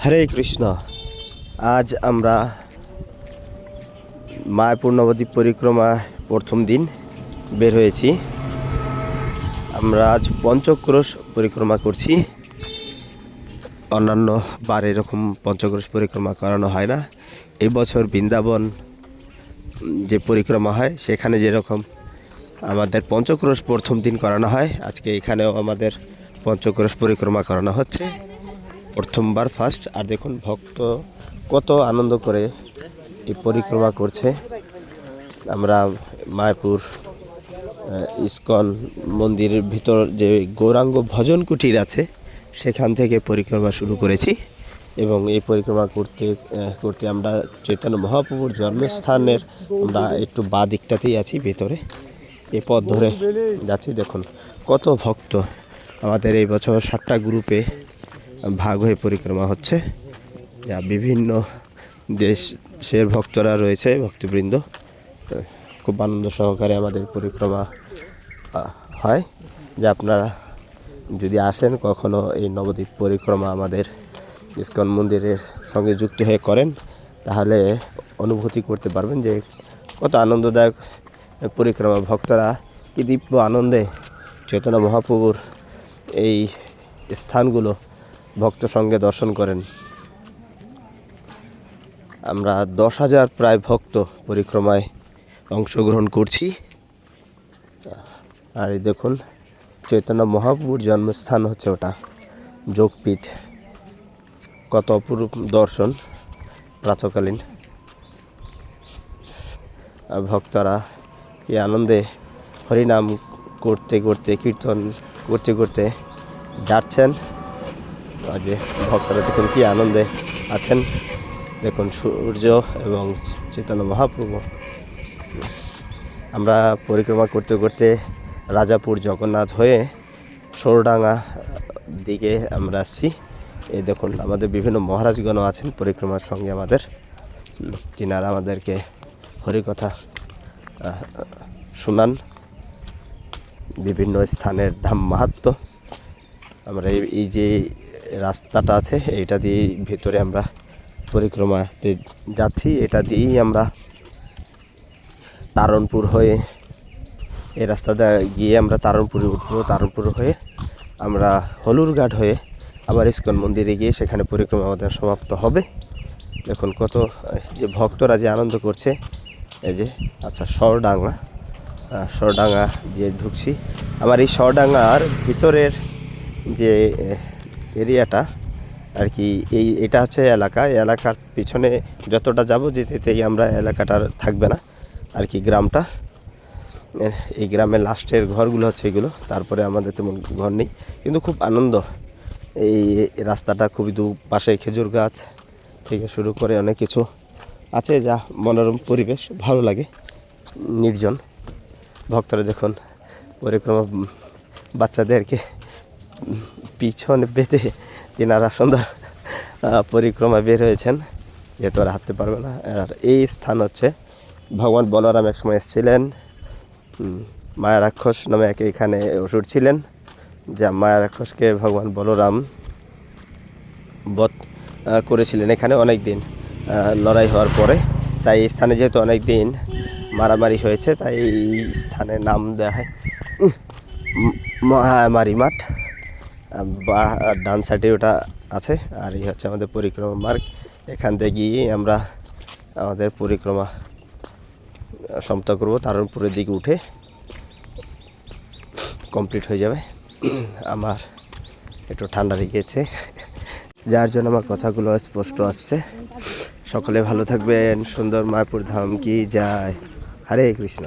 হরে কৃষ্ণ। আজ আমরা মায়াপুর নবদ্বীপ পরিক্রমা প্রথম দিন বের হয়েছি। আমরা আজ পঞ্চক্রোশ পরিক্রমা করছি। অন্যান্য বার এরকম পঞ্চক্রোশ পরিক্রমা করানো হয় না। এই বছর বৃন্দাবন যে পরিক্রমা হয় সেখানে যেরকম আমাদের পঞ্চক্রোশ প্রথম দিন করানো হয়, আজকে এখানেও আমাদের পঞ্চক্রোশ পরিক্রমা করানো হচ্ছে প্রথমবার ফার্স্ট। আর দেখুন ভক্ত কত আনন্দ করে এই পরিক্রমা করছে। আমরা মায়াপুর ইস্কন মন্দিরের ভিতর যে গৌরাঙ্গ ভজন কুটির আছে সেখান থেকে পরিক্রমা শুরু করেছি এবং এই পরিক্রমা করতে করতে আমরা চৈতন্য মহাপ্রভুর জন্মস্থানের আমরা একটু বাঁ দিকটাতেই আছি ভিতরে। এই পথ ধরে যাচ্ছি। দেখুন কত ভক্ত আমাদের এই বছর 7টা গ্রুপে ভাগ হয়ে পরিক্রমা হচ্ছে। বিভিন্ন দেশের ভক্তরা রয়েছে, ভক্তবৃন্দ। খুব আনন্দ সহকারে আমাদের পরিক্রমা হয়। যে আপনারা যদি আসেন কখনো এই নবদ্বীপ পরিক্রমা আমাদের ইস্কন মন্দিরের সঙ্গে যুক্ত হয়ে করেন, তাহলে অনুভূতি করতে পারবেন যে কত আনন্দদায়ক পরিক্রমা। ভক্তরা কি দিব্য আনন্দে চৈতন্য মহাপ্রভুর এই স্থানগুলো ভক্ত সঙ্গে দর্শন করেন। আমরা 10,000 প্রায় ভক্ত পরিক্রমায় অংশগ্রহণ করছি। আর এই দেখুন চৈতন্য মহাপ্রভুর জন্মস্থান হচ্ছে ওটা যোগপীঠ। কত অপরূপ দর্শন প্রাতকালীন। আর ভক্তরা কি আনন্দে হরিনাম করতে করতে, কীর্তন করতে করতে যাচ্ছেন। যে ভক্তরা দেখুন কি আনন্দে আছেন। দেখুন সূর্য এবং চৈতন্য মহাপ্রভু। আমরা পরিক্রমা করতে করতে রাজাপুর জগন্নাথ হয়ে সরডাঙ্গা দিকে আমরা আসছি। এই দেখুন আমাদের বিভিন্ন মহারাজগণ আছেন পরিক্রমার সঙ্গে আমাদের। তিনারা আমাদেরকে হরিকথা শোনান, বিভিন্ন স্থানের ধাম মাহাত্ম্য। আমরা এই যে রাস্তাটা আছে এইটা দিয়ে ভিতরে আমরা পরিক্রমাতে যাচ্ছি। এটা দিয়েই আমরা তারণপুর হয়ে এই রাস্তাটা গিয়ে আমরা তারণপুরে উঠবো। তারণপুর হয়ে আমরা হলুরঘাট হয়ে আবার ইস্কন মন্দিরে গিয়ে সেখানে পরিক্রমা আমাদের সমাপ্ত হবে। দেখুন কত যে ভক্তরা যে আনন্দ করছে। এই যে আচ্ছা সরডাঙ্গা দিয়ে ঢুকছি। আমার এই সরডাঙ্গার ভিতরের যে এরিয়াটা আর কি, এটা হচ্ছে এলাকা। এলাকার পিছনে যতটা যাব যেতেই আমরা এলাকাটার থাকবে না আর কি, গ্রামটা। এই গ্রামের লাস্টের ঘরগুলো হচ্ছে এগুলো, তারপরে আমাদের তেমন ঘর নেই। কিন্তু খুব আনন্দ। এই রাস্তাটা খুবই দুপাশে খেজুর গাছ থেকে শুরু করে অনেক কিছু আছে, যা মনোরম পরিবেশ, ভালো লাগে, নির্জন। ভক্তরা দেখুন পরিক্রমা বাচ্চাদেরকে পিছনে বেঁধে তিনারা সুন্দর পরিক্রমা বের হয়েছেন, যেহেতু আর হাঁটতে পারবে না। আর এই স্থান হচ্ছে ভগবান বলরাম একসময় এসেছিলেন। মায়া রাক্ষস নামে এখানে অসুর ছিলেন, যা মায়া রাক্ষসকে ভগবান বলরাম বধ করেছিলেন এখানে অনেক দিন লড়াই হওয়ার পরে। তাই এই স্থানে যেহেতু অনেক দিন মারামারি হয়েছে, তাই এই স্থানের নাম দেওয়া হয় মারামারি মাঠ। বা ডান সাইডে ওটা আছে। আর এই হচ্ছে আমাদের পরিক্রমা মার্গ। এখান থেকে গিয়ে আমরা আমাদের পরিক্রমা সমাপ্ত করব। তারণপুরের দিকে উঠে কমপ্লিট হয়ে যাবে। আমার একটু ঠান্ডা লেগেছে, যার জন্য আমার কথাগুলো স্পষ্ট আসছে। সকলে ভালো থাকবেন। সুন্দর মায়াপুর ধাম কি যায়। হরে কৃষ্ণ।